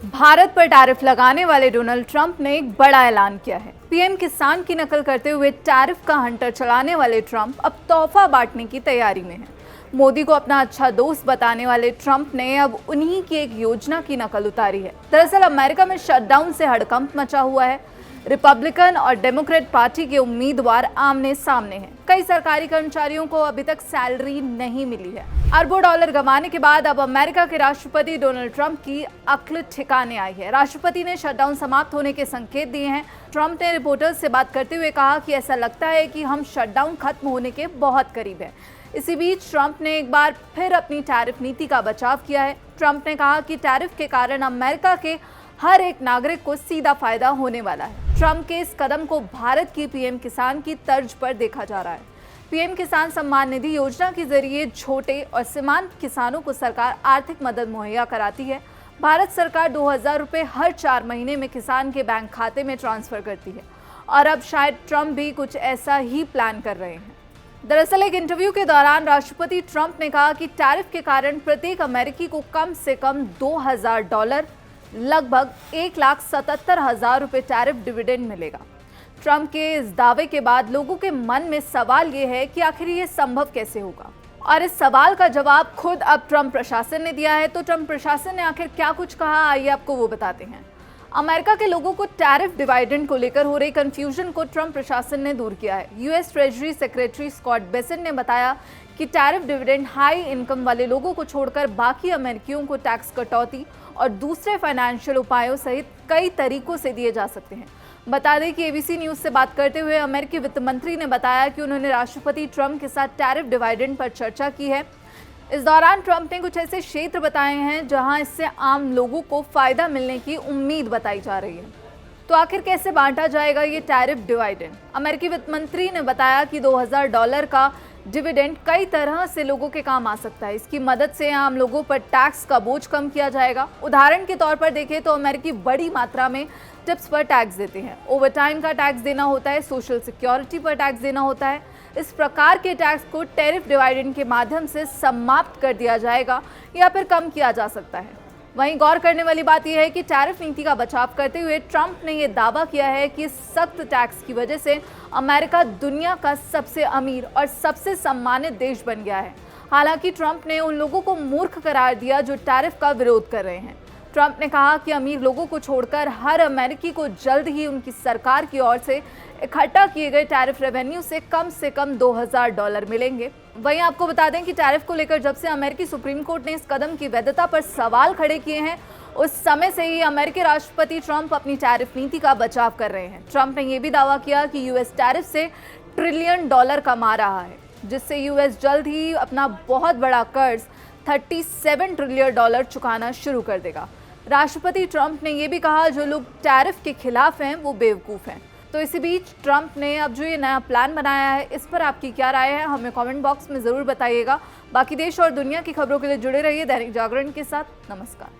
भारत पर टैरिफ लगाने वाले डोनाल्ड ट्रंप ने एक बड़ा ऐलान किया है। पीएम किसान की नकल करते हुए टैरिफ का हंटर चलाने वाले ट्रंप अब तोहफा बांटने की तैयारी में हैं। मोदी को अपना अच्छा दोस्त बताने वाले ट्रंप ने अब उन्हीं की एक योजना की नकल उतारी है। दरअसल अमेरिका में शटडाउन से हड़कंप मचा हुआ है। रिपब्लिकन और डेमोक्रेट पार्टी के उम्मीदवार आमने सामने हैं। कई सरकारी कर्मचारियों को अभी तक सैलरी नहीं मिली है। अरबों डॉलर गंवाने के बाद अब अमेरिका के राष्ट्रपति डोनाल्ड ट्रंप की अक्ल ठिकाने आई है। राष्ट्रपति ने शटडाउन समाप्त होने के संकेत दिए हैं। ट्रंप ने रिपोर्टर्स से बात करते हुए कहा कि ऐसा लगता है कि हम शटडाउन खत्म होने के बहुत करीब हैं। इसी बीच ट्रंप ने एक बार फिर अपनी टैरिफ नीति का बचाव किया है। ट्रंप ने कहा कि टैरिफ के कारण अमेरिका के हर एक नागरिक को सीधा फायदा होने वाला है। ट्रंप के इस कदम को भारत की पीएम किसान की तर्ज पर देखा जा रहा है। पीएम किसान सम्मान निधि योजना के जरिए छोटे और सीमांत किसानों को सरकार आर्थिक मदद मुहैया कराती है। भारत सरकार 2000 रुपये हर 4 महीने में किसान के बैंक खाते में ट्रांसफर करती है और अब शायद ट्रंप भी कुछ ऐसा ही प्लान कर रहे हैं। दरअसल एक इंटरव्यू के दौरान राष्ट्रपति ट्रंप ने कहा कि टैरिफ के कारण प्रत्येक अमेरिकी को कम से कम $2000 लगभग 1,77,000 रुपये टैरिफ डिविडेंड मिलेगा। ट्रंप के इस दावे के बाद लोगों के मन में सवाल ये है कि आखिर ये संभव कैसे होगा, और इस सवाल का जवाब खुद अब ट्रंप प्रशासन ने दिया है। तो ट्रंप प्रशासन ने आखिर क्या कुछ कहा, आइए आपको वो बताते हैं। अमेरिका के लोगों को टैरिफ डिविडेंड को लेकर हो रही कंफ्यूजन को ट्रंप प्रशासन ने दूर किया है। US treasury secretary Scott Bessent ने बताया कि टैरिफ डिविडेंड हाई इनकम वाले लोगों को छोड़कर बाकी अमेरिकियों को टैक्स कटौती और दूसरे फाइनेंशियल उपायों सहित कई तरीकों से दिए जा सकते हैं। बता दें कि एबीसी न्यूज से बात करते हुए अमेरिकी वित्त मंत्री ने बताया कि उन्होंने राष्ट्रपति ट्रंप के साथ टैरिफ डिविडेंड पर चर्चा की है। इस दौरान ट्रंप ने कुछ ऐसे क्षेत्र बताए हैं जहां इससे आम लोगों को फायदा मिलने की उम्मीद बताई जा रही है। तो आखिर कैसे बांटा जाएगा ये टैरिफ डिविडेंड? अमेरिकी वित्त मंत्री ने बताया कि $2000 का डिविडेंड कई तरह से लोगों के काम आ सकता है। इसकी मदद से आम लोगों पर टैक्स का बोझ कम किया जाएगा। उदाहरण के तौर पर देखें तो अमेरिकी बड़ी मात्रा में टिप्स पर टैक्स देते हैं, ओवरटाइम का टैक्स देना होता है, सोशल सिक्योरिटी पर टैक्स देना होता है। इस प्रकार के टैक्स को टैरिफ डिविडेंड के माध्यम से समाप्त कर दिया जाएगा या फिर कम किया जा सकता है। वहीं गौर करने वाली बात यह है कि टैरिफ नीति का बचाव करते हुए ट्रंप ने यह दावा किया है कि सख्त टैक्स की वजह से अमेरिका दुनिया का सबसे अमीर और सबसे सम्मानित देश बन गया है। हालांकि ट्रंप ने उन लोगों को मूर्ख करार दिया जो टैरिफ का विरोध कर रहे हैं। ट्रंप ने कहा कि अमीर लोगों को छोड़कर हर अमेरिकी को जल्द ही उनकी सरकार की ओर से इकट्ठा किए गए टैरिफ रेवेन्यू से कम $2000 मिलेंगे। वहीं आपको बता दें कि टैरिफ को लेकर जब से अमेरिकी सुप्रीम कोर्ट ने इस कदम की वैधता पर सवाल खड़े किए हैं, उस समय से ही अमेरिकी राष्ट्रपति ट्रंप अपनी टैरिफ नीति का बचाव कर रहे हैं। ट्रंप ने यह भी दावा किया कि यूएस टैरिफ से $1 ट्रिलियन कमा रहा है, जिससे यूएस जल्द ही अपना बहुत बड़ा कर्ज $37 ट्रिलियन चुकाना शुरू कर देगा। राष्ट्रपति ट्रंप ने यह भी कहा जो लोग टैरिफ के खिलाफ हैं वो बेवकूफ़ हैं। तो इसी बीच ट्रंप ने अब जो ये नया प्लान बनाया है, इस पर आपकी क्या राय है, हमें कमेंट बॉक्स में ज़रूर बताइएगा। बाकी देश और दुनिया की खबरों के लिए जुड़े रहिए दैनिक जागरण के साथ। नमस्कार।